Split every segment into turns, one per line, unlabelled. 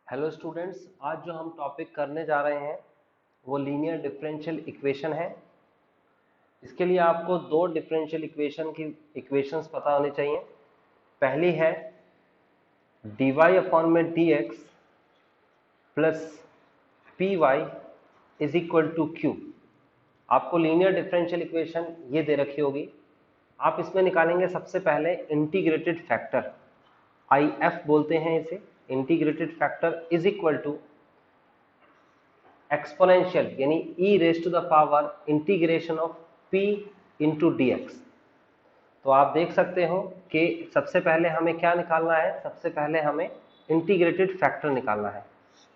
Hello students, आज जो हम टॉपिक करने जा रहे हैं वो लीनियर डिफरेंशियल इक्वेशन है। इसके लिए आपको दो डिफरेंशियल इक्वेशन की इक्वेशंस पता होनी चाहिए। पहली है dy अपॉन में dx plus P Y is equal to Q. आपको लीनियर डिफरेंशियल इक्वेशन ये दे रखी होगी। आप इसमें निकालेंगे सबसे पहले इंटीग्रेटेड फैक्टर, आई एफ बोलते हैं इसे। Integrated factor is equal to exponential यानी e raise to the power integration of p into D X. तो आप देख सकते हो कि सबसे पहले हमें क्या निकालना है, सबसे पहले हमें इंटीग्रेटेड फैक्टर निकालना है।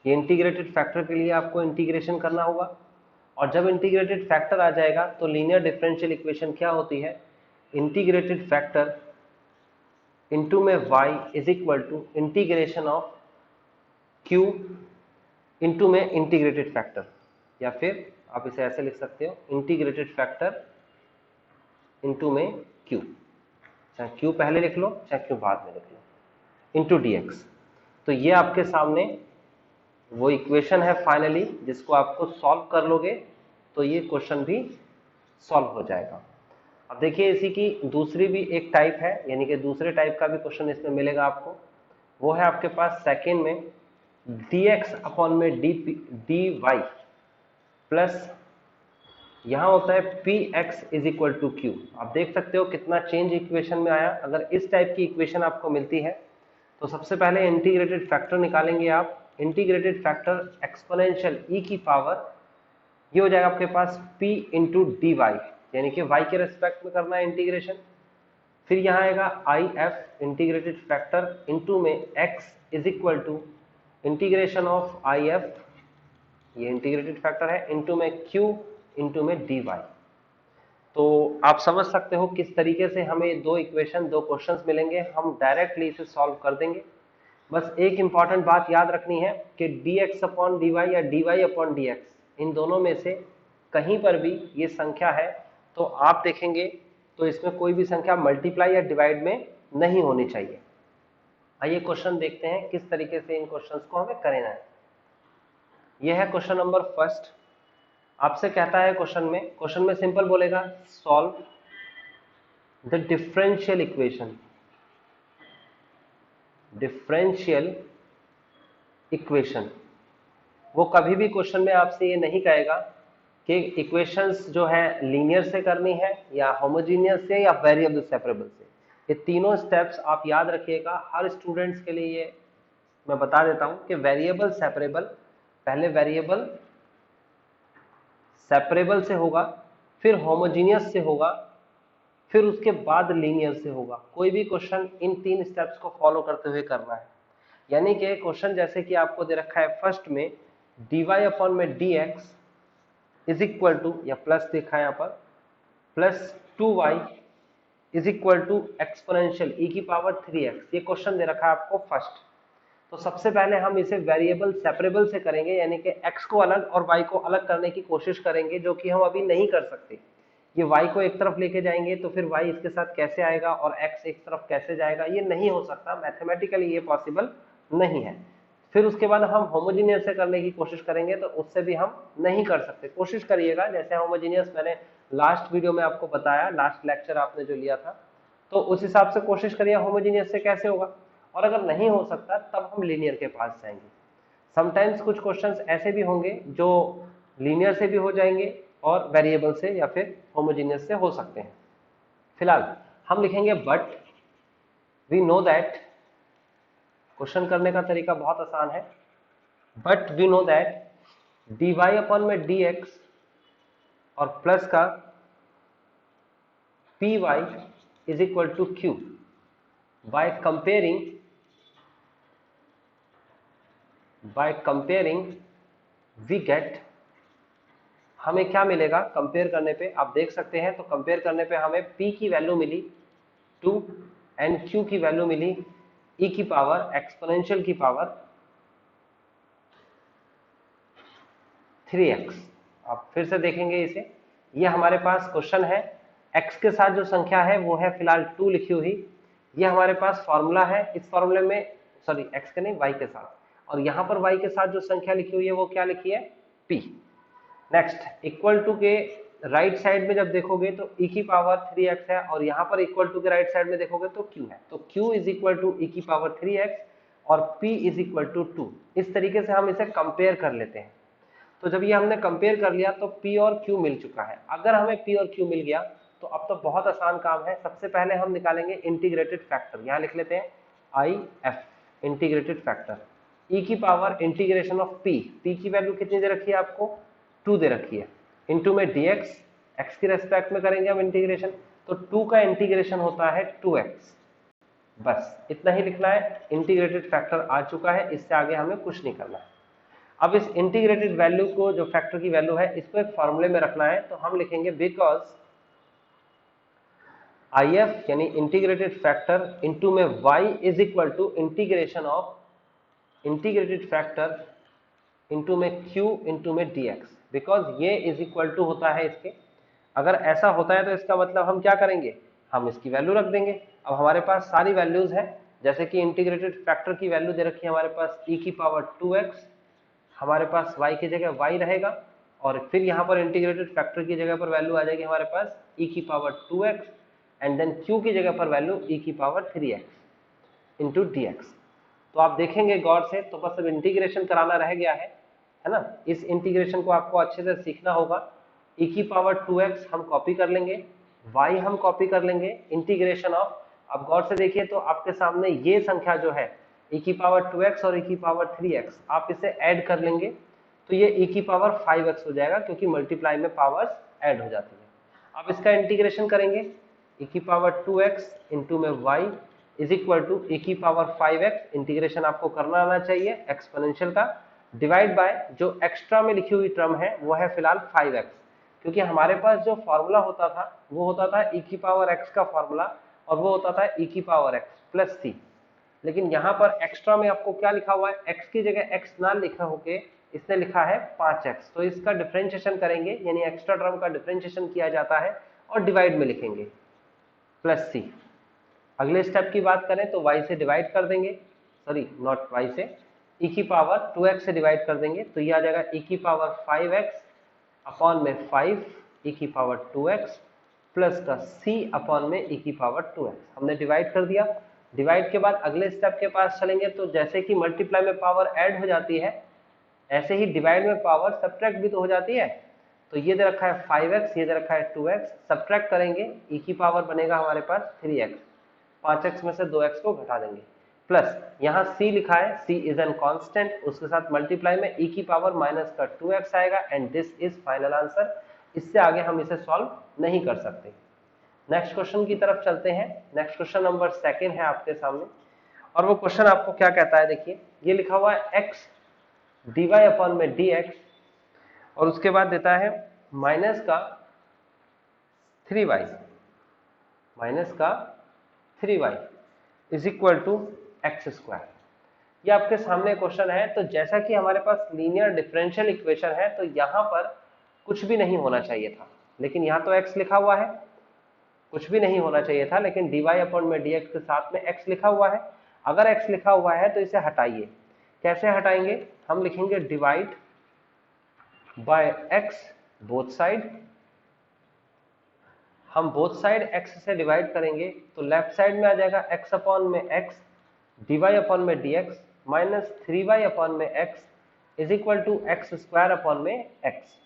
ये इंटीग्रेटेड फैक्टर के लिए आपको इंटीग्रेशन करना होगा, और जब इंटीग्रेटेड फैक्टर आ जाएगा तो लीनियर डिफरेंशियल इक्वेशन क्या होती है, इंटीग्रेटेड फैक्टर इंटू में y is equal to integration of q into में इंटीग्रेटेड फैक्टर, या फिर आप इसे ऐसे लिख सकते हो इंटीग्रेटेड फैक्टर इंटू में q। चाहे q पहले लिख लो चाहे q बाद में लिख लो, इंटू dx। तो ये आपके सामने वो इक्वेशन है फाइनली, जिसको आपको सॉल्व कर लोगे तो ये क्वेश्चन भी सॉल्व हो जाएगा। अब देखिए इसी की दूसरी भी एक टाइप है, यानी कि दूसरे टाइप का भी क्वेश्चन इसमें मिलेगा आपको। वो है आपके पास सेकेंड में dx अपॉन में dy प्लस यहां होता है px is equal to q। आप देख सकते हो कितना चेंज इक्वेशन में आया। अगर इस टाइप की इक्वेशन आपको मिलती है तो सबसे पहले इंटीग्रेटेड फैक्टर निकालेंगे आप। इंटीग्रेटेड फैक्टर एक्सपोनेंशियल e की पावर, ये हो जाएगा आपके पास p इंटू डी वाई, यानी कि y के रेस्पेक्ट में करना है इंटीग्रेशन। फिर यहाँ आएगा I F integrated factor into में x is equal to integration of I F, ये इंटीग्रेटेड फैक्टर है, इंटू में q इंटू में डी वाई। तो आप समझ सकते हो किस तरीके से हमें दो इक्वेशन, दो क्वेश्चंस मिलेंगे। हम डायरेक्टली इसे सॉल्व कर देंगे। बस एक इंपॉर्टेंट बात याद रखनी है कि dx अपॉन dy या dy अपॉन dx, इन दोनों में से कहीं पर भी ये संख्या है तो आप देखेंगे तो इसमें कोई भी संख्या मल्टीप्लाई या डिवाइड में नहीं होनी चाहिए। आइए क्वेश्चन देखते हैं किस तरीके से इन क्वेश्चंस को हमें करना है। यह है क्वेश्चन नंबर फर्स्ट। आपसे कहता है क्वेश्चन में सिंपल बोलेगा solve the differential equation, differential equation. वो कभी भी क्वेश्चन में आपसे ये नहीं कहेगा कि इक्वेशंस जो है लीनियर से करनी है या होमोजीनियस से या वेरिएबल सेपरेबल से। ये तीनों स्टेप्स आप याद रखिएगा। हर स्टूडेंट्स के लिए ये मैं बता देता हूं कि वेरिएबल सेपरेबल, पहले वेरिएबल सेपरेबल से होगा, फिर होमोजीनियस से होगा, फिर उसके बाद लीनियर से होगा। कोई भी क्वेश्चन इन तीन स्टेप्स को फॉलो करते हुए करना है। यानी कि क्वेश्चन जैसे कि आपको दे रखा है फर्स्ट में dy अपॉन में dx इज इक्वल टू, या प्लस देखा है यहाँ पर, plus 2y is equal to exponential e की पावर 3x। ये क्वेश्चन दे रखा है आपको फर्स्ट। तो सबसे पहले हम इसे वेरिएबल सेपरेबल से करेंगे, यानी कि x को अलग और y को अलग करने की कोशिश करेंगे, जो कि हम अभी नहीं कर सकते। ये y को एक तरफ लेके जाएंगे तो फिर y इसके साथ कैसे आएगा और x एक तरफ कैसे जाएगा, ये नहीं हो सकता, मैथमेटिकली ये पॉसिबल नहीं है। फिर उसके बाद हम होमोजीनियस से करने की कोशिश करेंगे तो उससे भी हम नहीं कर सकते। कोशिश करिएगा, जैसे होमोजीनियस मैंने लास्ट वीडियो में आपको बताया, लास्ट लेक्चर आपने जो लिया था, तो उस हिसाब से कोशिश करिए होमोजीनियस से कैसे होगा। और अगर नहीं हो सकता तब हम लीनियर के पास जाएंगे। समटाइम्स कुछ क्वेश्चंस ऐसे भी होंगे जो लीनियर से भी हो जाएंगे और वेरिएबल से या फिर होमोजीनियस से हो सकते हैं। फिलहाल हम लिखेंगे but we know that, question करने का तरीका बहुत आसान है। But we know that dy upon में dx और प्लस का py is equal to q। By comparing we get, हमें क्या मिलेगा कंपेयर करने पे, आप देख सकते हैं। तो कंपेयर करने पे हमें p की वैल्यू मिली 2 एंड q की वैल्यू मिली e की पावर एक्सपोनेंशियल की पावर 3x। आप फिर से देखेंगे इसे, ये हमारे पास क्वेश्चन है, x के साथ जो संख्या है वो है फिलहाल 2 लिखी हुई। ये हमारे पास फॉर्मूला है, इस फॉर्मूले में, सॉरी x के नहीं y के साथ, और यहाँ पर y के साथ जो संख्या लिखी हुई है वो क्या लिखी है, p। नेक्स्ट, इक्वल टू के राइट साइड में जब देखोगे तो e की पावर 3x है, और यहाँ पर इक्वल टू के राइट साइड में देखोगे तो q है, तो q is equal to e की पावर 3x और p इज इक्वल टू 2। इस तरीके से हम इसे कंपेयर कर लेते हैं। तो जब ये हमने कंपेयर कर लिया तो p और q मिल चुका है। अगर हमें p और q मिल गया तो अब तो बहुत आसान काम है। सबसे पहले हम निकालेंगे इंटीग्रेटेड फैक्टर। यहाँ लिख लेते हैं IF, इंटीग्रेटेड फैक्टर। e की पावर इंटीग्रेशन ऑफ p की वैल्यू कितनी दे रखी है आपको, 2 दे रखी है, इनटू में dx, x की रेस्पेक्ट में करेंगे हम इंटीग्रेशन, तो 2 का इंटीग्रेशन होता है 2x। बस इतना ही लिखना है। इंटीग्रेटेड फैक्टर आ चुका है, इससे आगे हमें कुछ नहीं करना है। अब इस इंटीग्रेटेड वैल्यू को, जो फैक्टर की वैल्यू है, इसको एक फॉर्मूले में रखना है। तो हम लिखेंगे बिकॉज IF यानी इंटीग्रेटेड फैक्टर इनटू में y is equal to integration of integrated factor into में q इनटू में dx, बिकॉज ये इज इक्वल टू होता है इसके। अगर ऐसा होता है तो इसका मतलब हम क्या करेंगे, हम इसकी वैल्यू रख देंगे। अब हमारे पास सारी वैल्यूज है, जैसे कि इंटीग्रेटेड फैक्टर की वैल्यू दे रखी है हमारे पास e की पावर 2x, हमारे पास y की जगह y रहेगा, और फिर यहाँ पर इंटीग्रेटेड फैक्टर की जगह पर वैल्यू आ जाएगी हमारे पास e की power 2x, and then q की जगह पर वैल्यू e की पावर 3x इंटू dx। तो आप देखेंगे गौर से, तो बस अब इंटीग्रेशन कराना रह गया है ना। इस इंटीग्रेशन को आपको अच्छे से सीखना होगा। e की पावर 2x हम कॉपी कर लेंगे, y हम कॉपी कर लेंगे, इंटीग्रेशन ऑफ, अब गौर से देखिए तो आपके सामने ये संख्या जो है e की पावर 2x और e की पावर 3x, आप इसे ऐड कर लेंगे तो ये e की पावर 5x हो जाएगा, क्योंकि मल्टीप्लाई में पावर्स ऐड हो जाती है। अब इसका इंटीग्रेशन करेंगे, e की पावर 2x इंटू में y is equal to e की पावर 5x, इंटीग्रेशन आपको करना आना चाहिए एक्सपोनेंशियल का, डिवाइड बाय जो एक्स्ट्रा में लिखी हुई टर्म है वो है फिलहाल 5x, क्योंकि हमारे पास जो फॉर्मूला होता था वो होता था e की पावर x का फॉर्मूला, और वो होता था e की पावर x प्लस c। लेकिन यहाँ पर एक्स्ट्रा में आपको क्या लिखा हुआ है, x की जगह x ना लिखा होके इसने लिखा है 5x, तो इसका डिफरेंशिएशन करेंगे, यानी एक्स्ट्रा टर्म का डिफरेंशिएशन किया जाता है और डिवाइड में लिखेंगे प्लस c। अगले स्टेप की बात करें तो y से डिवाइड कर देंगे, सॉरी नॉट y से, e की पावर 2x से डिवाइड कर देंगे, तो ये आ जाएगा e की पावर 5x अपॉन में 5 e की पावर 2x प्लस का c अपॉन में e की पावर 2x। हमने डिवाइड कर दिया। डिवाइड के बाद अगले स्टेप के पास चलेंगे, तो जैसे कि मल्टीप्लाई में पावर ऐड हो जाती है, ऐसे ही डिवाइड में पावर सब्ट्रैक्ट भी तो हो जाती है। तो ये दे रखा है 5x, ये दे रखा है 2x, सब्ट्रैक्ट करेंगे e की पावर बनेगा हमारे पास 3x, 5x में से 2x को घटा देंगे, प्लस यहाँ c लिखा है, c इज एन कांस्टेंट, उसके साथ मल्टीप्लाई में e की पावर माइनस का 2x आएगा, and this is final answer. इससे आगे हम इसे सॉल्व नहीं कर सकते। नेक्स्ट क्वेश्चन की तरफ चलते हैं। नेक्स्ट क्वेश्चन नंबर 2 है आपके सामने, और वो क्वेश्चन आपको क्या कहता है, देखिए ये लिखा हुआ है x dy अपॉन में dx, और उसके बाद देता है माइनस का 3y, माइनस का 3y is equal to x square. ये आपके सामने क्वेश्चन है। तो जैसा कि हमारे पास लीनियर डिफरेंशियल इक्वेशन है, तो यहाँ पर कुछ भी नहीं होना चाहिए था, लेकिन यहाँ तो x लिखा हुआ है, कुछ भी नहीं होना चाहिए था, लेकिन dy अपॉन में dx के साथ में x लिखा हुआ है। अगर x लिखा हुआ है तो इसे हटाइए। कैसे हटाएंगे, हम लिखेंगे divide by x both side. हम बोथ साइड x से डिवाइड करेंगे तो लेफ्ट साइड में आ जाएगा x अपॉन में x dy अपॉन में dx माइनस 3y अपॉन में x is equal to x square upon में x।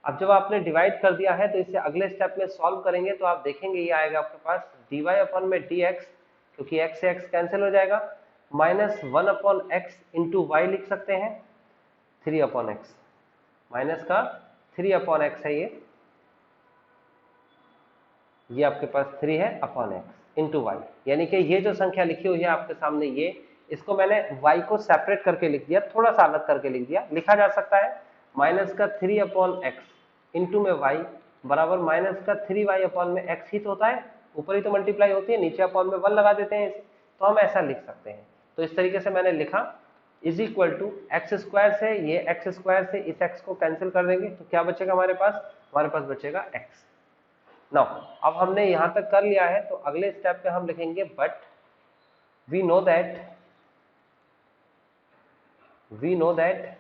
अब जब आपने डिवाइड कर दिया है तो इसे अगले स्टेप में सॉल्व करेंगे, तो आप देखेंगे ये आएगा आपके पास dy अपॉन में dx, क्योंकि x से x कैंसिल हो जाएगा, minus 1 upon x into y लिख सकते हैं 3 अपॉन x, माइनस का 3 अपॉन x है ये आपके पास 3 है अपॉन x इंटू वाई, यानी कि ये जो संख्या लिखी हुई है आपके सामने, ये इसको मैंने y को सेपरेट करके लिख दिया, थोड़ा सा अलग करके लिख दिया। लिखा जा सकता है माइनस का 3 अपॉन x इंटू में y बराबर माइनस का 3y अपॉन में x ही तो होता है, ऊपर ही तो मल्टीप्लाई होती है, नीचे अपॉन में 1 लगा देते हैं इसे, तो हम ऐसा लिख सकते हैं। तो इस तरीके से मैंने लिखा is equal to x square से ये एक्स स्क्वायर से इस x को कैंसिल कर देंगे, तो क्या बचेगा हमारे पास बचेगा x। नाउ अब हमने यहां तक कर लिया है, तो अगले स्टेप पे हम लिखेंगे but we know that we know that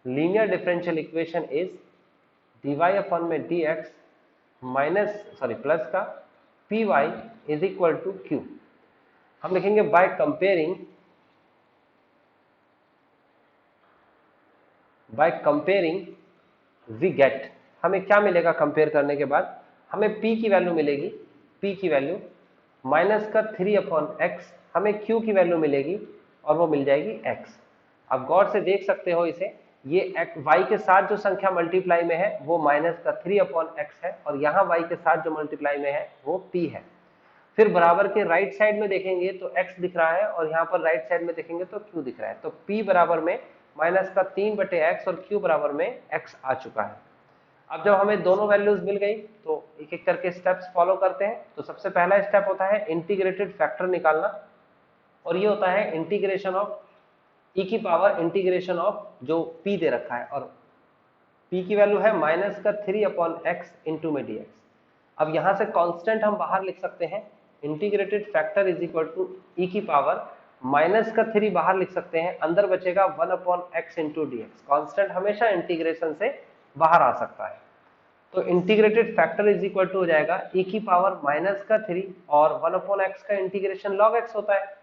linear differential equation is dy upon में dx प्लस का py is equal to q। हम लिखेंगे बाय कंपेयरिंग वी गेट, हमें क्या मिलेगा कंपेयर करने के बाद, हमें p की वैल्यू मिलेगी, p की वैल्यू माइनस का 3 अपॉन एक्स, हमें q की वैल्यू मिलेगी और वो मिल जाएगी x। अब गौर से देख सकते हो इसे, ये y के साथ जो संख्या मल्टीप्लाई में है वो माइनस का 3 अपॉन एक्स है और यहाँ y के साथ जो मल्टीप्लाई में है वो p है। फिर बराबर के राइट साइड में देखेंगे तो x दिख रहा है और यहाँ पर राइट साइड में देखेंगे तो q दिख रहा है, तो p बराबर में माइनस का 3 बटे एक्स और q बराबर में x आ चुका है। अब जब हमें दोनों वैल्यूज मिल गई तो एक एक करके स्टेप्स फॉलो करते हैं। तो सबसे पहला स्टेप होता है इंटीग्रेटेड फैक्टर निकालना, और ये होता है इंटीग्रेशन ऑफ e की पावर इंटीग्रेशन ऑफ जो p दे रखा है, और p की वैल्यू है माइनस का 3 अपॉन एक्स इंटू में dx। अब यहां से कांस्टेंट हम बाहर लिख सकते हैं, integrated factor is equal to e की पावर माइनस का 3 बाहर लिख सकते हैं, अंदर बचेगा 1 upon x into dx। Constant हमेशा इंटीग्रेशन से बाहर आ सकता है, तो integrated factor is equal to हो जाएगा e की पावर माइनस का 3 और 1 अपॉन एक्स का इंटीग्रेशन log x होता है,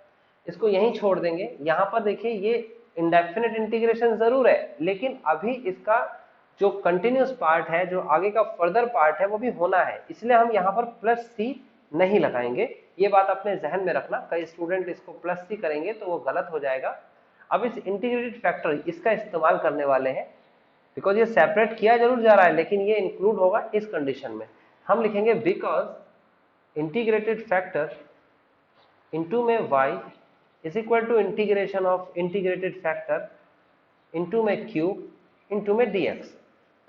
इसको यहीं छोड़ देंगे। यहां पर देखिए ये इंडेफिनिट इंटीग्रेशन जरूर है, लेकिन अभी इसका जो कंटिन्यूस पार्ट है, जो आगे का फर्दर पार्ट है वो भी होना है, इसलिए हम यहाँ पर प्लस सी नहीं लगाएंगे। ये बात अपने जहन में रखना, कई स्टूडेंट इसको प्लस सी करेंगे तो वो गलत हो जाएगा। अब इस इंटीग्रेटेड फैक्टर इसका इस्तेमाल करने वाले हैं, बिकॉज ये सेपरेट किया जरूर जा रहा है लेकिन ये इंक्लूड होगा इस कंडीशन में। हम लिखेंगे बिकॉज इंटीग्रेटेड फैक्टर इंटू में y is equal to integration of integrated factor into में q इंटू में dx।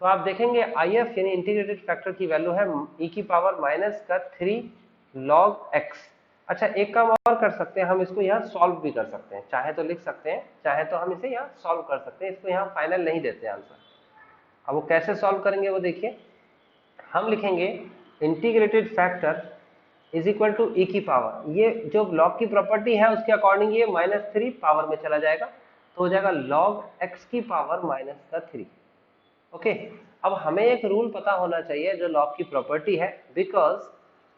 तो आप देखेंगे IF यानी इंटीग्रेटेड फैक्टर की वैल्यू है e की पावर माइनस का 3 log x। अच्छा एक काम और कर सकते हैं, हम इसको यहाँ सॉल्व भी कर सकते हैं, चाहे तो लिख सकते हैं, चाहे तो हम इसे यहाँ सॉल्व कर सकते हैं, इसको यहाँ फाइनल नहीं देते आंसर। अब वो कैसे सॉल्व करेंगे वो देखिए, हम लिखेंगे integrated factor is equal to e की पावर, ये जो लॉग की प्रॉपर्टी है उसके अकॉर्डिंग ये -3 पावर में चला जाएगा, तो हो जाएगा log x की पावर -3। ओके, अब हमें एक रूल पता होना चाहिए जो लॉग की प्रॉपर्टी है, बिकॉज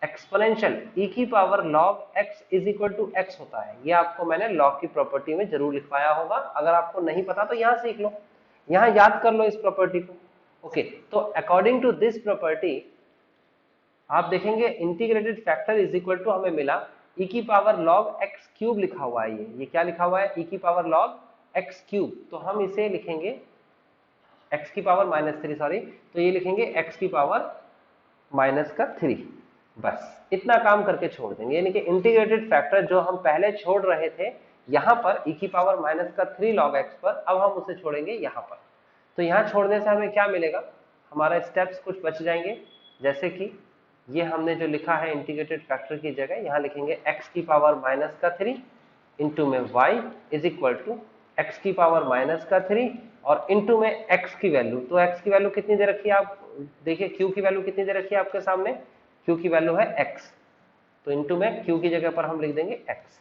एक्सपोनेंशियल ई की power log x is equal to x होता है। ये आपको मैंने लॉग की प्रॉपर्टी में जरूर लिखवाया होगा, अगर आपको नहीं पता तो यहाँ सीख लो, यहाँ याद कर लो इस प्रॉपर्टी को। ओके, तो अकॉर्डिंग टू दिस प्रॉपर्टी आप देखेंगे integrated factor is equal to हमें मिला e की पावर log x क्यूब लिखा हुआ है, ये क्या लिखा हुआ है, e की पावर log x क्यूब, तो हम इसे लिखेंगे x की पावर -3 सॉरी, तो ये लिखेंगे x की पावर -3। बस इतना काम करके छोड़ देंगे, यानी कि इंटीग्रेटेड फैक्टर जो हम पहले छोड़ रहे थे यहाँ पर e की पावर -3 log x पर, अब हम उसे छोड़ेंगे यहाँ पर। तो यहाँ छोड़ने से हमें क्या मिलेगा, हमारा स्टेप्स कुछ बच जाएंगे, जैसे कि ये हमने जो लिखा है इंटीग्रेटेड फैक्टर की जगह यहाँ लिखेंगे x की पावर -3 इंटू में y is equal to x की पावर -3 और इंटू में x की वैल्यू, तो x की वैल्यू कितनी दे रखी है आप देखिए, q की वैल्यू कितनी दे रखी है आपके सामने, q की वैल्यू है x, तो इंटू में q की जगह पर हम लिख देंगे x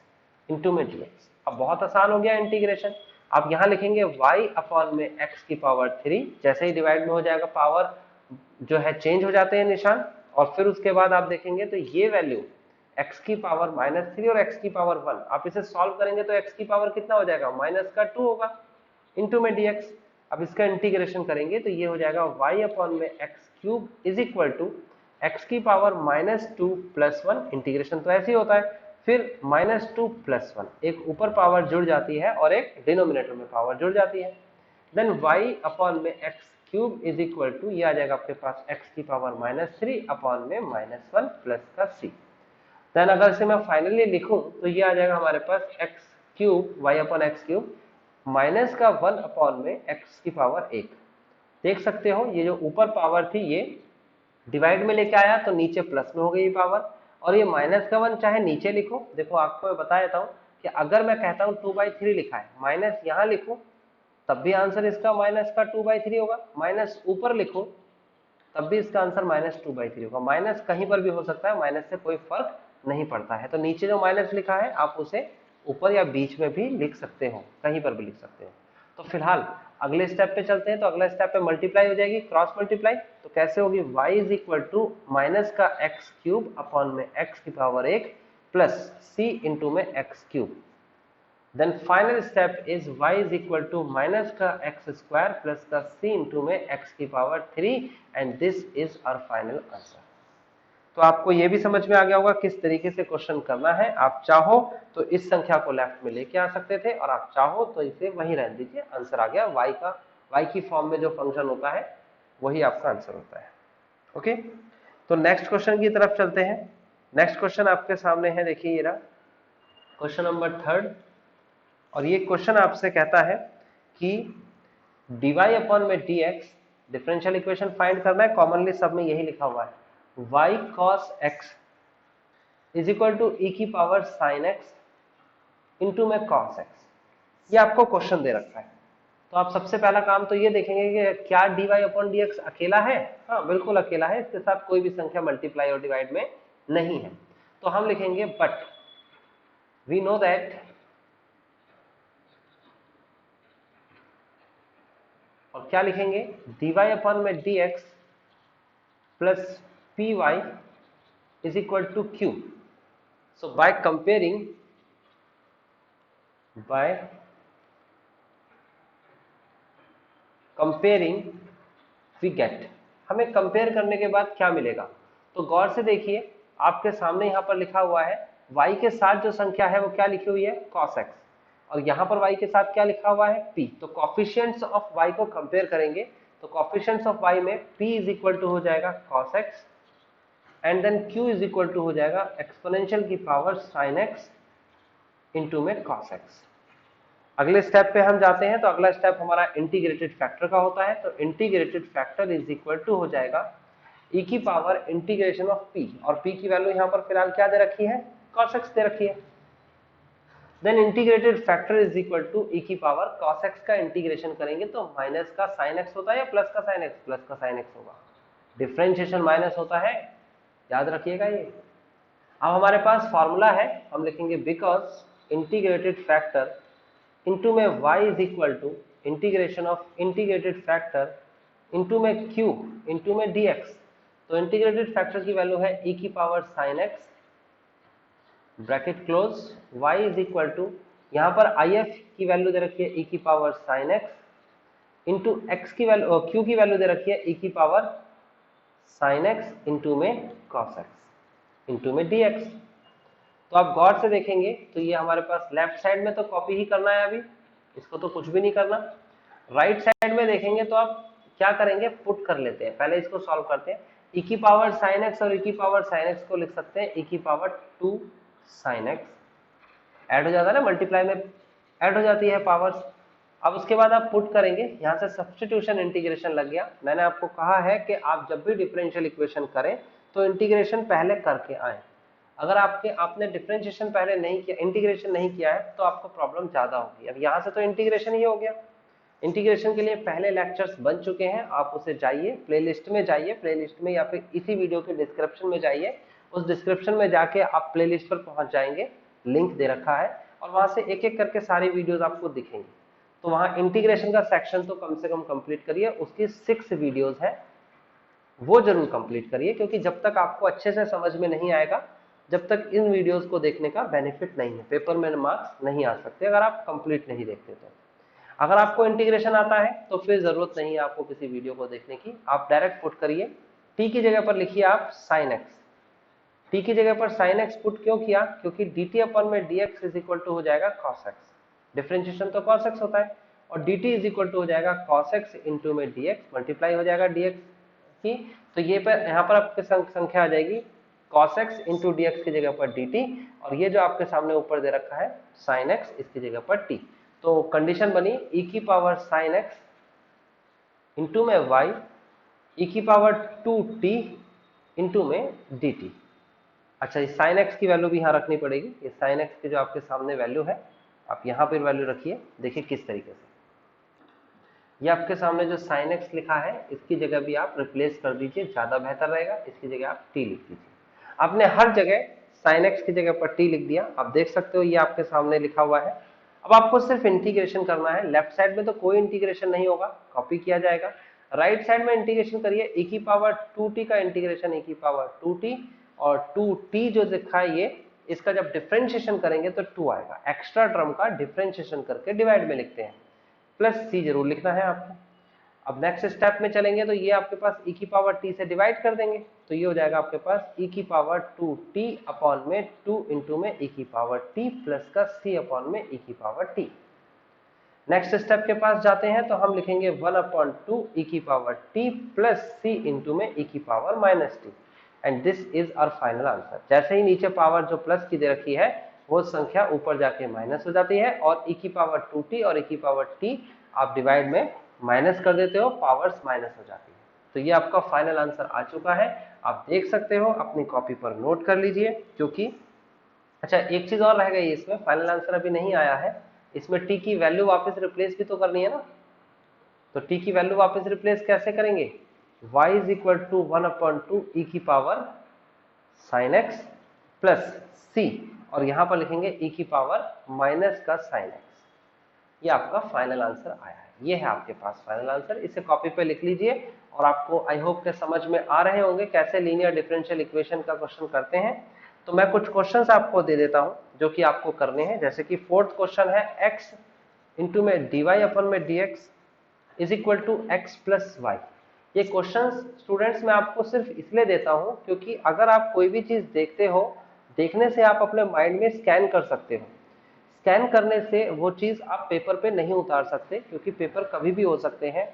इंटू में dx। अब बहुत आसान हो गया इंटीग्रेशन। आप यहाँ लिखेंगे y अपॉन में x की पावर 3, जैसे ही डिवाइड में हो जाएगा पावर जो है चेंज हो जाते हैं निशान, और फिर उसके बाद आप देखेंगे तो ये वैल्यू x की पावर -3 और x की पावर 1, आप इसे सॉल्व करेंगे तो x की पावर कितना हो जाएगा, -2 होगा इंटू में dx। अब इसका इंटीग्रेशन करेंगे तो ये हो जाएगा y अपॉन में x cube is equal to x की पावर -2 + 1, इंटीग्रेशन तो ऐसे ही होता है, फिर -2 + 1, एक ऊपर पावर जुड़ जाती है और एक डिनोमिनेटर में पावर जुड़ जाती है, देन y अपॉन में x cube is equal to ये आ जाएगा आपके पास x की पावर -3 अपॉन में -1 प्लस का c। देन अगर इसे मैं फाइनली लिखूं तो ये आ जाएगा हमारे पास x cube y upon x cube minus का 1 अपॉन में x की पावर 1। देख सकते हो ये जो ऊपर पावर थी ये डिवाइड में लेके आया तो नीचे प्लस में हो गई पावर, और ये -1 चाहे नीचे लिखो, देखो आपको मैं बता देता हूँ कि अगर मैं कहता हूँ 2/3 लिखा है, माइनस यहाँ लिखूं तब भी आंसर इसका -2/3 होगा, माइनस ऊपर लिखो तब भी इसका आंसर -2/3 होगा। माइनस कहीं पर भी हो सकता है, माइनस से कोई फर्क नहीं पड़ता है, तो नीचे जो माइनस लिखा है आप उसे ऊपर या बीच में भी लिख सकते हो, कहीं पर भी लिख सकते हो। तो फिलहाल अगले स्टेप पे चलते हैं। तो अगला स्टेप पे मल्टीप्लाई हो जाएगी, क्रॉस मल्टीप्लाई। तो कैसे होगी, y is equal to minus का एक्स क्यूब अपॉन में एक्स की पावर 1 प्लस c इंटू में x cube. Then final step is y is equal to minus का एक्स स्क्वायर प्लस का c इंटू में एक्स की power 3 and this is our final answer. तो आपको ये भी समझ में आ गया होगा किस तरीके से क्वेश्चन करना है। आप चाहो तो इस संख्या को लेफ्ट में लेके आ सकते थे और आप चाहो तो इसे वहीं रहने दीजिए, आंसर आ गया। y की फॉर्म में जो फंक्शन होता है वही आपका आंसर होता है। ओके, तो नेक्स्ट क्वेश्चन की तरफ चलते हैं। नेक्स्ट क्वेश्चन आपके सामने है, देखिए ये रहा क्वेश्चन नंबर 3 और ये क्वेश्चन आपसे कहता है कि dy अपॉन में dx डिफरेंशियल इक्वेशन फाइंड करना है। कॉमनली सब में यही लिखा हुआ है, y cos x is equal to e की पावर sin x इंटू में cos x। ये आपको क्वेश्चन दे रखा है। तो आप सबसे पहला काम तो ये देखेंगे कि क्या dy अपॉन dx अकेला है। हाँ बिल्कुल अकेला है, इसके साथ कोई भी संख्या मल्टीप्लाई और डिवाइड में नहीं है। तो हम लिखेंगे बट वी नो दैट, और क्या लिखेंगे, dy अपॉन में dx plus py is equal to q. So by comparing we get, हमें कंपेयर करने के बाद क्या मिलेगा। तो गौर से देखिए, आपके सामने यहां पर लिखा हुआ है y के साथ जो संख्या है वो क्या लिखी हुई है, cos x, और यहां पर y के साथ क्या लिखा हुआ है, p। तो कोफिशिएंट्स ऑफ y को कंपेयर करेंगे तो कोफिशिएंट्स ऑफ y में p इज इक्वल टू हो जाएगा cos x and then q is equal to हो जाएगा एक्सपोनेंशियल की पावर sin x इंटू में cos x। अगले स्टेप पे हम जाते हैं। तो अगला स्टेप हमारा इंटीग्रेटेड फैक्टर का होता है। तो integrated factor is equal to हो जाएगा e की पावर इंटीग्रेशन ऑफ p, और p की वैल्यू यहां पर फिलहाल क्या दे रखी है, cos x दे रखी है। Then integrated factor is equal to e की पावर cos x का इंटीग्रेशन करेंगे तो माइनस का sin x होता है या प्लस का sin x, प्लस का sin x होगा। डिफरेंशिएशन माइनस होता है, याद रखिएगा ये। अब हमारे पास फॉर्मूला है, हम लिखेंगे बिकॉज इंटीग्रेटेड फैक्टर इंटू में y is equal to integration of integrated factor into में q इंटू में dx। तो इंटीग्रेटेड फैक्टर की वैल्यू है e की power sin x bracket close, y is equal to यहां पर if की वैल्यू दे रखी है e की power sin x into x की वैल्यू, q की वैल्यू दे रखी है e की पावर sin x इंटू में cos x इंटू में dx। तो आप गौर से देखेंगे तो ये हमारे पास लेफ्ट साइड में तो कॉपी ही करना है, अभी इसको तो कुछ भी नहीं करना। राइट साइड में देखेंगे तो आप क्या करेंगे, पुट कर लेते हैं। पहले इसको सॉल्व करते हैं। e की पावर sin x और e की पावर sin x को लिख सकते हैं e की पावर 2 sin x, ऐड हो जाता है ना, मल्टीप्लाई में ऐड हो जाती है पावर्स। अब उसके बाद आप पुट करेंगे, यहां से सब्स्टिट्यूशन इंटीग्रेशन लग गया। मैंने आपको कहा है कि आप जब भी डिफरेंशियल इक्वेशन करें तो इंटीग्रेशन पहले करके आए। अगर आपने डिफरेंशिएशन पहले नहीं किया, इंटीग्रेशन नहीं किया है, तो आपको प्रॉब्लम ज्यादा होगी। अब यहां से तो इंटीग्रेशन ही हो गया। इंटीग्रेशन के लिए पहले लेक्चर्स बन चुके हैं, आप उसे जाइए प्लेलिस्ट में जाइए, प्लेलिस्ट में या फिर इसी वीडियो के डिस्क्रिप्शन में जाइए। उस डिस्क्रिप्शन में जाके आप प्लेलिस्ट पर पहुंच जाएंगे, लिंक दे रखा है, और वहां से एक एक करके सारी वीडियोस आपको दिखेंगी। तो वहां इंटीग्रेशन का सेक्शन तो कम से कम कंप्लीट करिए, उसकी 6 वीडियोस है वो जरूर कंप्लीट करिए, क्योंकि जब तक आपको अच्छे से समझ में नहीं आएगा, जब तक इन वीडियोस को देखने का बेनिफिट नहीं है, पेपर में मार्क्स नहीं आ सकते अगर आप कंप्लीट नहीं देखते। तो अगर आपको इंटीग्रेशन आता है तो फिर जरूरत नहीं है आपको किसी वीडियो को देखने की, आप डायरेक्ट पुट करिए। टी की जगह पर लिखिए आप sin x, टी की जगह पर sin x पुट क्यों किया, क्योंकि dt अपन में dx इज इक्वल टू हो जाएगा cos x, डिफरेंशिएशन तो cos x होता है, और dt इज इक्वल टू हो जाएगा cos x इंटू में dx, मल्टीप्लाई हो जाएगा dx की। तो ये पर यहाँ पर आपके संख्या आ जाएगी cos x इंटू dx की जगह पर dt, और ये जो आपके सामने ऊपर दे रखा है sin x, इसकी जगह पर t। तो कंडीशन बनी e की पावर sin x इंटू में y e की पावर 2t इंटू में dt। अच्छा, ये sin x की वैल्यू भी यहाँ रखनी पड़ेगी। ये sin x की जो आपके सामने वैल्यू है, आप यहाँ पर वैल्यू रखिए। देखिए किस तरीके से, ये आपके सामने जो sin x लिखा है इसकी जगह भी आप रिप्लेस कर दीजिए, ज्यादा बेहतर रहेगा। इसकी जगह आप t लिख दीजिए। आपने हर जगह sin x की जगह पर t लिख दिया। आप देख सकते हो ये आपके सामने लिखा हुआ है अब आपको सिर्फ इंटीग्रेशन करना है। लेफ्ट साइड में तो कोई इंटीग्रेशन नहीं होगा, कॉपी किया जाएगा। राइट साइड में इंटीग्रेशन करिए, e की पावर 2t का इंटीग्रेशन e की पावर 2t, और 2t जो लिखा है ये, इसका जब डिफरेंशिएशन करेंगे तो 2 आएगा। एक्स्ट्रा टर्म का डिफरेंशिएशन करके डिवाइड में लिखते हैं, प्लस c जरूर लिखना है आपको। अब नेक्स्ट स्टेप में चलेंगे तो ये आपके पास e की पावर t से डिवाइड कर देंगे, तो ये हो जाएगा आपके पास e की पावर 2t अपॉन में 2 इंटू में e की पावर t प्लस का c अपॉन में e की पावर t। नेक्स्ट स्टेप के पास जाते हैं तो हम लिखेंगे 1 अपॉन 2 e की power t plus c into में e की power minus t, and this is our final answer. जैसे ही नीचे पावर जो प्लस की दे रखी है वो संख्या ऊपर जाके माइनस हो जाती है, और e की पावर 2t और e की पावर t आप डिवाइड में माइनस कर देते हो, पावर्स माइनस हो जाती है। तो ये आपका फाइनल आंसर आ चुका है, आप देख सकते हो, अपनी कॉपी पर नोट कर लीजिए। क्योंकि अच्छा एक चीज और रह गई इसमें, फाइनल आंसर अभी नहीं आया है, इसमें t की वैल्यू वापस रिप्लेस भी तो करनी है ना। तो t की वैल्यू वापस रिप्लेस कैसे करेंगे, y is equal to 1 upon 2 e की power sine x plus c, और यहां पर लिखेंगे e की पावर माइनस का साइन x। ये आपका फाइनल आंसर आया है, ये है आपके पास फाइनल आंसर। इसे कॉपी पे लिख लीजिए, और आपको आई होप के समझ में आ रहे होंगे कैसे लीनियर डिफरेंशियल इक्वेशन का क्वेश्चन करते हैं। तो मैं कुछ क्वेश्चंस आपको दे देता हूं जो कि आपको करने हैं। जैसे कि फोर्थ क्वेश्चन है x इंटू में dy अपन में dx is equal to x plus y. ये क्वेश्चन स्टूडेंट्स मैं आपको सिर्फ इसलिए देता हूं क्योंकि अगर आप कोई भी चीज देखते हो, देखने से आप अपने माइंड में स्कैन कर सकते हो। स्कैन करने से वो चीज आप पेपर पे नहीं उतार सकते, क्योंकि पेपर कभी भी हो सकते हैं।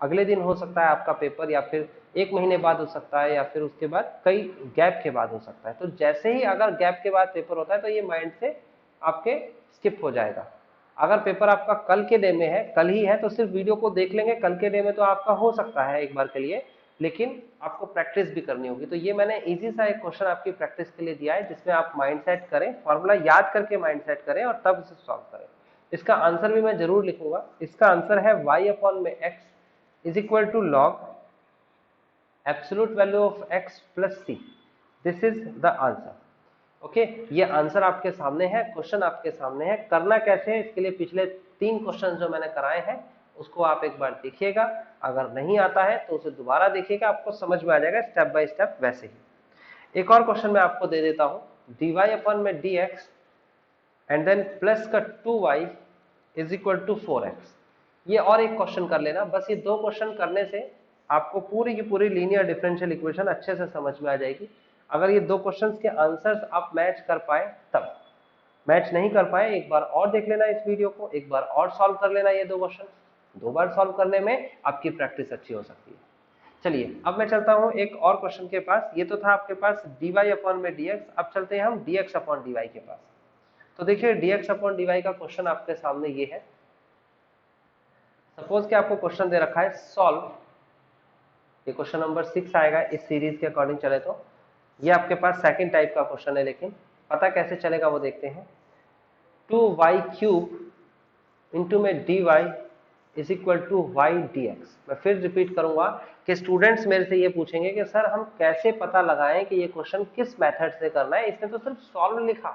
अगले दिन हो सकता है आपका पेपर, या फिर 1 महीने बाद हो सकता है, या फिर उसके बाद कई गैप के बाद हो सकता है। तो जैसे ही अगर गैप के बाद पेपर होता है तो ये माइंड से आपके स्किप हो जाएगा। अगर पेपर आपका कल के डे में है, कल ही है, तो सिर्फ वीडियो को देख लेंगे, कल के डे में तो आपका हो सकता है एक बार के लिए, लेकिन आपको प्रैक्टिस भी करनी होगी। तो ये मैंने इजी सा एक क्वेश्चन आपकी प्रैक्टिस के लिए दिया है, जिसमें आप माइंड सेट करें, फॉर्मूला याद करके माइंड सेट करें और तब इसे सॉल्व करें। इसका आंसर भी मैं जरूर लिखूंगा। इसका आंसर है y अपॉन में x is equal to log absolute value of x plus c। This is the answer. Okay, ये आंसर आपके सामने है, क्वेश्चन आपके सामने है। करना कैसे है, इसके लिए पिछले 3 क्वेश्चन जो मैंने कराए हैं उसको आप एक बार देखिएगा। अगर नहीं आता है तो उसे दोबारा देखिएगा, आपको समझ में आ जाएगा स्टेप बाय स्टेप वैसे ही। एक और क्वेश्चन मैं आपको दे देता हूं, dy अपन में dx एंड देन प्लस का 2y is equal to 4x। ये और एक क्वेश्चन कर लेना, बस ये 2 क्वेश्चन करने से आपको पूरी की पूरी लीनियर डिफरेंशियल इक्वेशन अच्छे से समझ में आ जाएगी। अगर ये 2 क्वेश्चंस के आंसर्स आप मैच कर पाए तब, मैच नहीं कर पाए एक बार और देख लेना इस वीडियो को, एक बार और सॉल्व कर लेना ये 2 क्वेश्चन। 2 बार सॉल्व करने में आपकी प्रैक्टिस अच्छी हो सकती है। चलिए अब मैं चलता हूं एक और क्वेश्चन के पास। ये तो था आपके पास dy अपॉन में dx, अब चलते हैं हम dx अपॉन dy के पास। तो देखिए dx अपॉन dy का क्वेश्चन आपके सामने ये है। सपोज कि आपको क्वेश्चन दे रखा है सॉल्व, ये क्वेश्चन नंबर 6 आएगा इस सीरीज के अकॉर्डिंग चले तो। ये आपके पास सेकंड टाइप का क्वेश्चन है, लेकिन पता कैसे चलेगा वो देखते हैं। 2y क्यूब इंटू में dy is equal to y dx। मैं फिर रिपीट करूंगा कि स्टूडेंट्स मेरे से ये पूछेंगे कि सर हम कैसे पता लगाएं कि ये क्वेश्चन किस मेथड से करना है। इसने तो सिर्फ सॉल्व लिखा,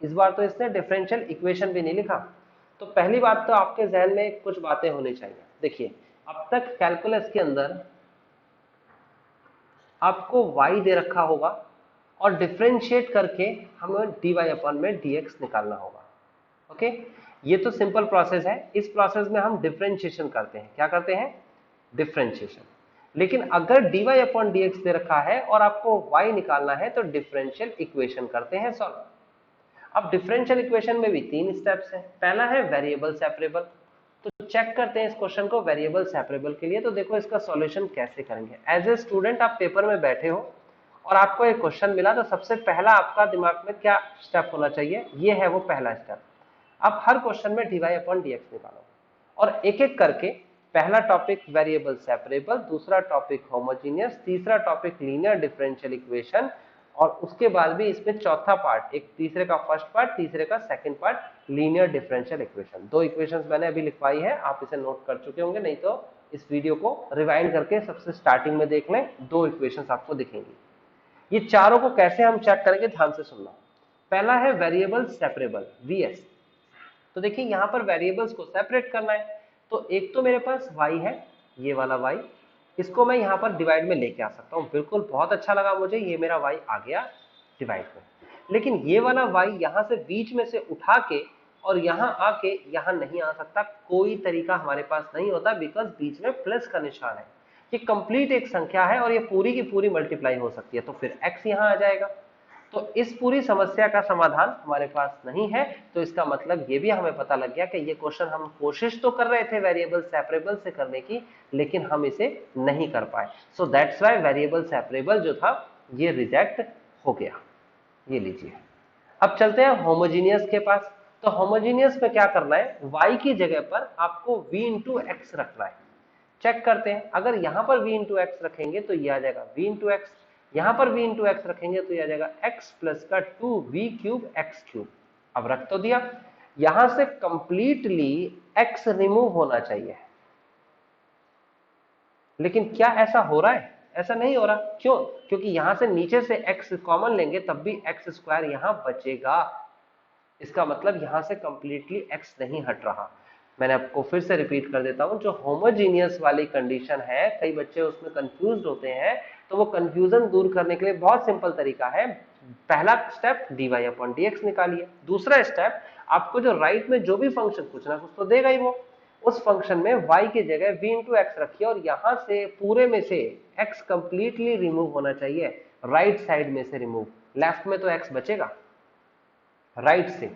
इस बार तो इसने डिफरेंशियल इक्वेशन भी नहीं लिखा। तो पहली बात तो आपके जहन में कुछ बातें होनी चाहिए। देखिए अब तक कैलकुलस के अंदर आपको y दे रखा होगा और डिफरेंशिएट करके हमें dy अपन में dx निकालना होगा। ओके, ये तो सिंपल प्रोसेस है। इस प्रोसेस में हम डिफरेंशिएशन करते हैं। क्या करते हैं? डिफरेंशिएशन। लेकिन अगर dy अपन dx दे रखा है और आपको y निकालना है तो डिफरेंशियल इक्वेशन करते हैं सॉल्व। अब डिफरेंशियल इक्वेशन में भी 3 स्टेप्स हैं। पहला है वेरिएबल सेपरेबल। तो चेक करते हैं इस क्वेश्चन को वेरिएबल सेपरेबल के लिए। तो देखो इसका सॉल्यूशन कैसे करेंगे। एज ए स्टूडेंट आप पेपर में बैठे हो और आपको एक क्वेश्चन मिला, तो सबसे पहला आपका दिमाग में क्या स्टेप होना चाहिए? ये है वो पहला स्टेप। आप हर क्वेश्चन में dy अपॉन dx निकालो और एक एक करके पहला टॉपिक वेरिएबल सेपरेबल, दूसरा टॉपिक होमोजीनियस, तीसरा टॉपिक लीनियर डिफरेंशियल इक्वेशन, और उसके बाद भी इसमें चौथा पार्ट, एक तीसरे का फर्स्ट पार्ट, तीसरे का second part, linear differential equation. 2 equations मैंने अभी लिखवाई है, आप इसे नोट कर चुके होंगे, नहीं तो इस वीडियो को रिवाइंड करके सबसे स्टार्टिंग में देख लें। 2 इक्वेशंस आपको दिखेंगी। ये चारों को कैसे हम चेक करेंगे, ध्यान से सुनना। पहला है वेरिएबल सेपरेबल, VS। तो देखिए यहाँ पर वेरिएबल्स को सेपरेट करना है, तो एक तो मेरे पास y है, ये वाला y, इसको मैं यहाँ पर डिवाइड में लेके आ सकता हूँ। बिल्कुल, बहुत अच्छा लगा मुझे, ये मेरा y आ गया डिवाइड में। लेकिन ये वाला y यहाँ से बीच में से उठा के और यहाँ आके यहाँ नहीं आ सकता, कोई तरीका हमारे पास नहीं होता, बिकॉज बीच में प्लस का निशान है। ये कंप्लीट एक संख्या है और ये पूरी की पूरी मल्टीप्लाई हो सकती है, तो फिर x यहाँ आ जाएगा। तो इस पूरी समस्या का समाधान हमारे पास नहीं है, तो इसका मतलब ये भी हमें पता लग गया कि ये क्वेश्चन हम कोशिश तो कर रहे थे वेरिएबल सेपरेबल से करने की, लेकिन हम इसे नहीं कर पाए। So that's why variable separable जो था ये रिजेक्ट हो गया। ये लीजिए, अब चलते हैं होमोजीनियस के पास। तो होमोजीनियस में क्या करना है, y की जगह पर आपको v इंटू एक्स रखना है। चेक करते हैं, अगर यहां पर v इंटू एक्स रखेंगे तो ये आ जाएगा v इंटू एक्स, यहां पर v इंटू एक्स रखेंगे तो ये आ जाएगा x प्लस का 2v क्यूब एक्स क्यूब। अब रख तो दिया, यहां से कंप्लीटली x रिमूव होना चाहिए, लेकिन क्या ऐसा हो रहा है? ऐसा नहीं हो रहा। क्यों? क्योंकि यहां से नीचे से x कॉमन लेंगे तब भी एक्स स्क्वायर यहां बचेगा। इसका मतलब यहां से कंप्लीटली x नहीं हट रहा। मैंने आपको फिर से रिपीट कर देता हूं, जो होमोजीनियस वाली कंडीशन है, कई बच्चे उसमें कंफ्यूज होते हैं, तो वो कंफ्यूजन दूर करने के लिए बहुत सिंपल तरीका है। पहला स्टेप dy अपॉन dx निकालिए, दूसरा स्टेप आपको जो राइट में जो भी फंक्शन कुछ ना कुछ तो देगा ही, वो उस फंक्शन में y की जगह v इंटू एक्स रखिए और यहां से पूरे में से x कंप्लीटली रिमूव होना चाहिए, राइट साइड में से रिमूव। लेफ्ट में तो x बचेगा राइट से,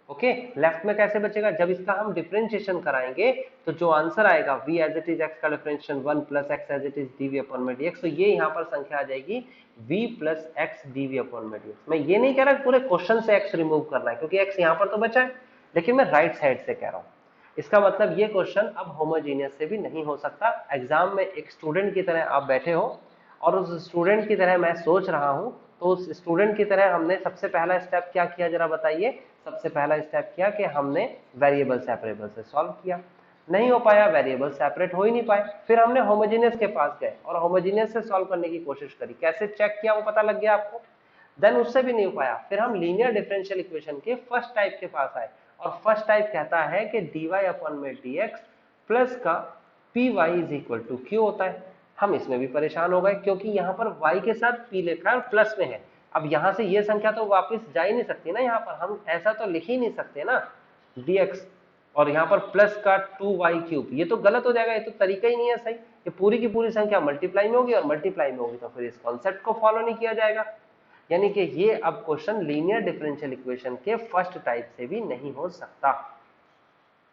ओके। लेफ्ट में कैसे बचेगा? जब इसका हम डिफरेंशिएशन कराएंगे तो जो आंसर आएगा v as it is x का differentiation 1 plus x as it is dv upon में dx, तो ये यहाँ पर संख्या आ जाएगी v plus x dv upon में dx। मैं ये नहीं कह रहा पूरे क्वेश्चन से x रिमूव करना है, क्योंकि x यहाँ पर तो बचा है, लेकिन मैं राइट साइड से कह रहा हूँ। इसका मतलब ये क्वेश्चन अब होमोजीनियस से भी नहीं हो सकता। एग्जाम में एक स्टूडेंट की तरह आप बैठे हो और उस स्टूडेंट की तरह मैं सोच रहा हूं, तो उस स्टूडेंट की तरह हमने सबसे पहला स्टेप क्या किया, जरा बताइए। सबसे पहला स्टेप किया कि हमने वेरिएबल सेपरेबल से सॉल्व किया, नहीं हो पाया, वेरिएबल सेपरेट हो ही नहीं पाए। फिर हमने होमोजीनियस के पास गए और होमोजीनियस से सॉल्व करने की कोशिश करी, कैसे चेक किया वो पता लग गया आपको। देन उससे भी नहीं हो पाया, फिर हम लीनियर डिफरेंशियल इक्वेशन के फर्स्ट टाइप के पास आए, और फर्स्ट टाइप कहता है कि dy अपॉन में dx प्लस का py is equal to q होता है। हम इसमें भी परेशान हो गए, क्योंकि यहाँ पर y के साथ p लिखा है और प्लस में है। अब यहाँ से ये संख्या तो वापस जा ही नहीं सकती ना, यहाँ पर हम ऐसा तो लिख ही नहीं सकते ना dx और यहाँ पर प्लस का 2y क्यूब, ये तो गलत हो जाएगा, ये तो तरीका ही नहीं है सही। ये पूरी की पूरी संख्या मल्टीप्लाई में होगी और मल्टीप्लाई में होगी तो फिर इस कॉन्सेप्ट को फॉलो नहीं किया जाएगा। यानी कि ये अब क्वेश्चन लीनियर डिफरेंशियल इक्वेशन के फर्स्ट टाइप से भी नहीं हो सकता।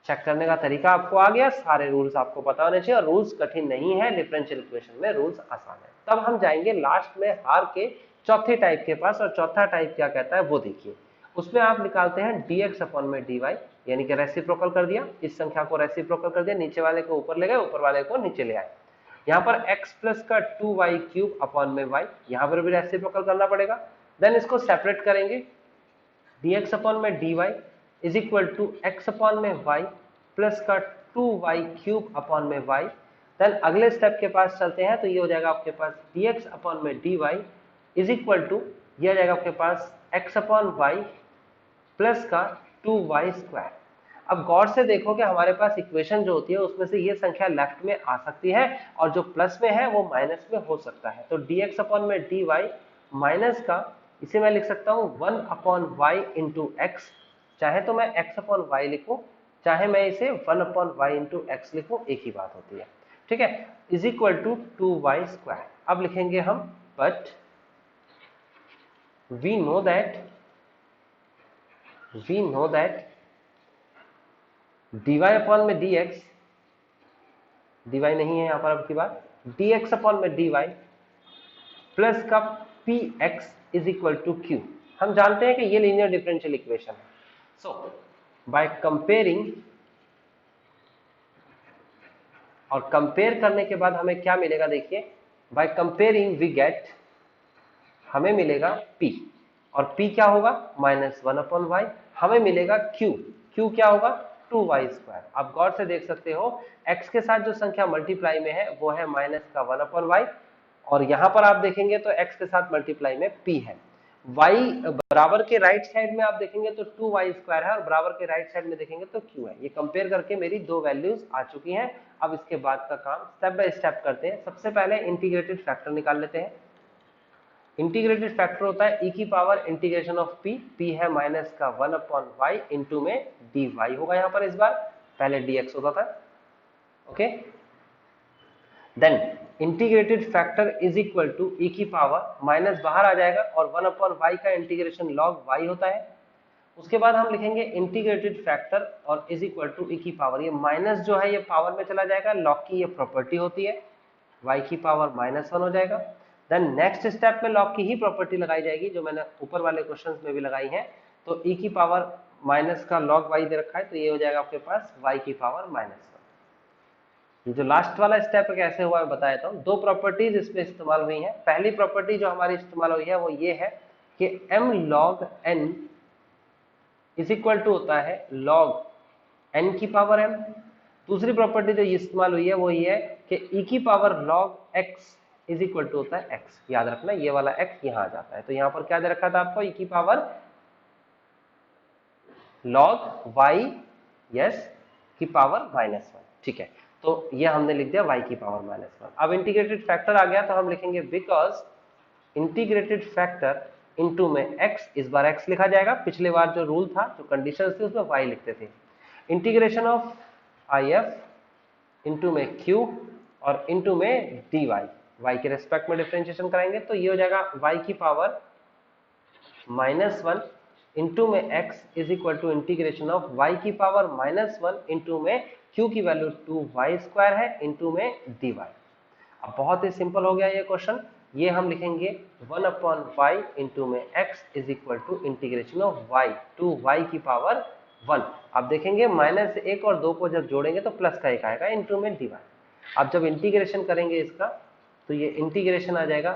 चेक करने का तरीका आपको आ गया, सारे रूल्स आपको पता होने चाहिए, और रूल्स कठिन नहीं है, डिफरेंशियल इक्वेशन में रूल्स आसान है। तब हम जाएंगे लास्ट में हार के चौथे टाइप के पास, और चौथा टाइप क्या कहता है वो देखिए। उसमें आप निकालते हैं dx अपॉन में dy, यानी कि रेसिप्रोकल कर दिया, इस संख्या को रेसिप्रोकल कर दिया, नीचे वाले को ऊपर ले गए, ऊपर वाले को नीचे ले आए। यहाँ पर x प्लस का 2y क्यूब अपॉन में y, यहाँ पर भी रेसिप्रोकल करना पड़ेगा। देन इसको सेपरेट करेंगे, dx अपॉन में dy is equal to x upon में y प्लस का 2y क्यूब अपॉन में y। देन अगले स्टेप के पास चलते हैं, तो ये हो जाएगा आपके पास dx अपॉन में dy इज इक्वल टू, ये आ जाएगा आपके पास x अपॉन y प्लस का 2y स्क्वायर। अब गौर से देखो कि हमारे पास इक्वेशन जो होती है उसमें से ये संख्या लेफ्ट में आ सकती है और जो प्लस में है वो माइनस में हो सकता है। तो dx अपॉन में dy माइनस का, इसे मैं लिख सकता हूं 1 अपॉन वाई इंटू एक्स, चाहे तो मैं x अपॉन वाई लिखूं, चाहे मैं इसे 1 अपॉन वाई इंटू एक्स लिखूं, एक ही बात होती है, ठीक है। Is equal to 2y square. अब लिखेंगे हम, but we know that dy upon में dx, dy नहीं है यहां पर अब की बात, dx अपॉन में dy प्लस का px is equal to q। हम जानते हैं कि ये लीनियर डिफरेंशियल इक्वेशन है। सो बाय कंपेयरिंग, और कंपेयर करने के बाद हमें क्या मिलेगा, देखिए, बाय कंपेयरिंग वी गेट, हमें मिलेगा p, और p क्या होगा, माइनस 1 अपॉन वाई। हमें मिलेगा q, q क्या होगा, 2y स्क्वायर। आप गौर से देख सकते हो x के साथ जो संख्या मल्टीप्लाई में है वो है माइनस का 1 अपॉन वाई, और यहां पर आप देखेंगे तो x के साथ मल्टीप्लाई में p है। y बराबर के राइट साइड में आप देखेंगे तो 2y² है और बराबर के राइट साइड में देखेंगे तो q है। ये कंपेयर करके मेरी दो वैल्यूज आ चुकी हैं। अब इसके बाद का काम स्टेप बाय स्टेप करते हैं। सबसे पहले इंटीग्रेटेड फैक्टर निकाल लेते हैं। इंटीग्रेटेड फैक्टर होता है e की पावर इंटीग्रेशन ऑफ p है माइनस का 1/y इंटू में dy होगा। यहाँ पर इस बार पहले dx होता था। Okay, then integrated factor is equal to e की पावर माइनस बाहर आ जाएगा और 1/y का इंटीग्रेशन log y होता है। उसके बाद हम लिखेंगे इंटीग्रेटेड फैक्टर और इज इक्वल टू e की पावर, ये माइनस जो है ये पावर में चला जाएगा, log की ये प्रॉपर्टी होती है, y की पावर -1 हो जाएगा। देन नेक्स्ट स्टेप में log की ही प्रॉपर्टी लगाई जाएगी जो मैंने ऊपर वाले क्वेश्चंस में भी लगाई है। तो e की पावर माइनस का log y दे रखा है तो ये हो जाएगा आपके पास y की पावर -1। जो लास्ट वाला स्टेप कैसे हुआ मैं बता देता हूँ। दो प्रॉपर्टीज इसमें इस्तेमाल हुई हैं। पहली प्रॉपर्टी जो हमारी इस्तेमाल हुई है वो ये है कि m log n is equal to होता है log n की पावर m। दूसरी प्रॉपर्टी जो इस्तेमाल हुई है वो ये है कि e की power log x is equal to होता है x। याद रखना ये वाला x यहाँ आ जाता है। तो यहाँ पर क्या दे रखा था आपको, e की पावर log y यस की पावर -1। ठीक है, तो ये हमने लिख दिया y की पावर -1। अब इंटीग्रेटेड फैक्टर आ गया तो हम लिखेंगे बिकॉज इंटीग्रेटेड फैक्टर इनटू में x, इस बार x लिखा जाएगा। पिछले बार जो रूल था, जो कंडीशंस थी उसमें y लिखते थे। इंटीग्रेशन ऑफ if इनटू में q और इनटू में dy, y के रेस्पेक्ट में डिफरेंशिएशन कराएंगे तो ये हो जाएगा y की पावर -1 इंटू में x is equal to integration of y की पावर -1 इंटू में q की वैल्यू 2y² है इंटू में dy। अब बहुत ही सिंपल हो गया ये क्वेश्चन। ये हम लिखेंगे 1/y इंटू में x is equal to integration of y to y की पावर 1। आप देखेंगे -1 और 2 को जब जोड़ेंगे तो प्लस का 1 आएगा इंटू में dy। अब जब इंटीग्रेशन करेंगे इसका तो ये इंटीग्रेशन आ जाएगा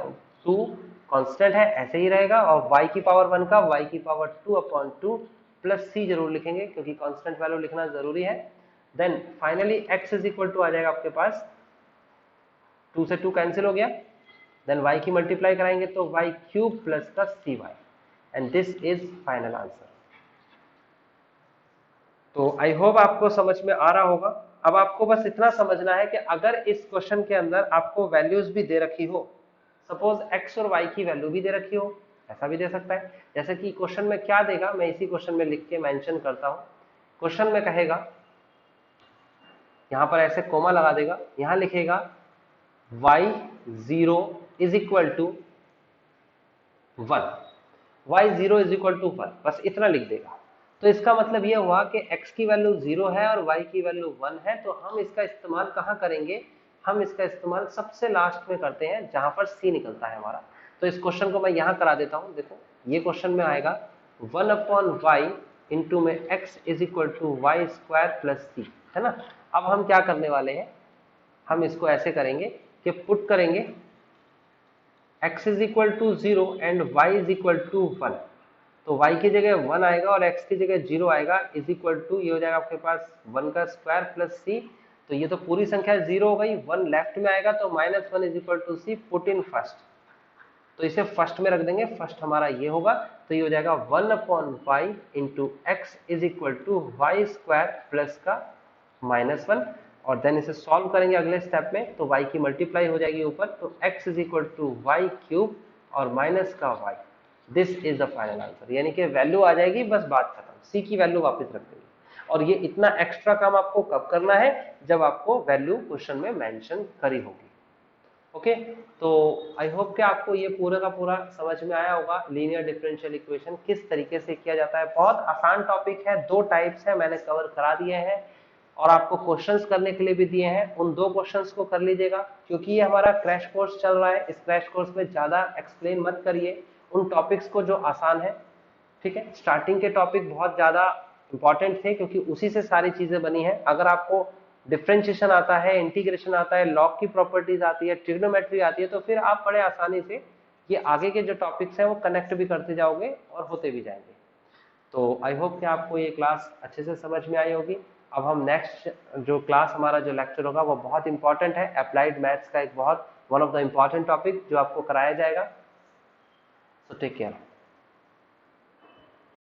2 कांस्टेंट है ऐसे ही रहेगा और y की पावर 1 का y की पावर 2/2 प्लस c जरूर लिखेंगे क्योंकि कांस्टेंट वैल्यू लिखना जरूरी है। Then finally x is equal to आ जाएगा आपके पास 2 से 2 कैंसिल हो गया। देन y की मल्टीप्लाई कराएंगे तो y³ प्लस का cy and this is final answer. तो आई होप आपको समझ में आ रहा होगा। अब आपको बस इतना समझना है कि अगर इस क्वेश्चन के अंदर आपको वैल्यूज भी दे रखी हो, सपोज x और y की वैल्यू भी दे रखी हो, ऐसा भी दे सकता है। जैसे कि क्वेश्चन में क्या देगा, मैं इसी क्वेश्चन में लिख के मेंशन करता हूं। क्वेश्चन में कहेगा, यहां पर ऐसे कोमा लगा देगा, यहां लिखेगा y0 is equal to 1, y0 is equal to 1, बस इतना लिख देगा। तो इसका मतलब यह हुआ कि x की वैल्यू 0 है और y की वैल्यू 1 है। तो हम इसका इस्तेमाल कहाँ करेंगे, हम इसका इस्तेमाल सबसे लास्ट में करते हैं जहां पर c निकलता है हमारा। तो इस क्वेश्चन को मैं यहां करा देता हूं। देखो ये क्वेश्चन में आएगा 1/y इंटू में x is equal to y² plus c, है ना। अब हम क्या करने वाले हैं, हम इसको ऐसे करेंगे कि पुट करेंगे x is equal to 0 and y is equal to 1। तो y की जगह 1 आएगा और x की जगह 0 आएगा, इज इक्वल टू ये हो जाएगा आपके पास 1 का स्क्वायर प्लस c। तो ये तो पूरी संख्या 0 हो गई, 1 लेफ्ट में आएगा तो -1 is equal to c, put in first. तो इसे फर्स्ट में रख देंगे, फर्स्ट हमारा ये होगा। तो ये हो जाएगा 1/y into x is equal to y² plus का -1। और देन इसे सॉल्व करेंगे अगले स्टेप में तो y की मल्टीप्लाई हो जाएगी ऊपर, तो x is equal to y³ और माइनस का y। This is the final answer, यानी कि वैल्यू आ जाएगी, बस बात खत्म, c की वैल्यू वापस रख देंगे। और ये इतना एक्स्ट्रा काम आपको कब करना है, जब आपको वैल्यू क्वेश्चन में मेंशन करी होगी। ओके, तो आई होप कि आपको ये पूरा का पूरा समझ में आया होगा लीनियर डिफरेंशियल इक्वेशन किस तरीके से किया जाता है। बहुत आसान टॉपिक है, 2 टाइप्स है, मैंने कवर करा दिए हैं और आपको क्वेश्चंस करने के लिए भी दिए हैं। उन 2 क्वेश्चंस को कर लीजिएगा क्योंकि ये हमारा क्रैश कोर्स चल रहा है। इस क्रैश कोर्स में ज्यादा एक्सप्लेन मत करिए उन टॉपिक्स को जो आसान है, ठीक है। स्टार्टिंग के टॉपिक बहुत ज्यादा इंपॉर्टेंट थे क्योंकि उसी से सारी चीजें बनी है। अगर आपको डिफरेंशिएशन आता है, इंटीग्रेशन आता है, लॉग की प्रॉपर्टीज आती है, ट्रिग्नोमेट्री आती है, तो फिर आप बड़े आसानी से ये आगे के जो टॉपिक्स हैं वो कनेक्ट भी करते जाओगे और होते भी जाएंगे। तो आई होप कि आपको ये क्लास अच्छे से समझ में आई होगी। अब हम नेक्स्ट जो क्लास हमारा जो लेक्चर होगा वो बहुत इंपॉर्टेंट है, अप्लाइड मैथ्स का एक बहुत one of the important topic जो आपको कराया जाएगा। So take care.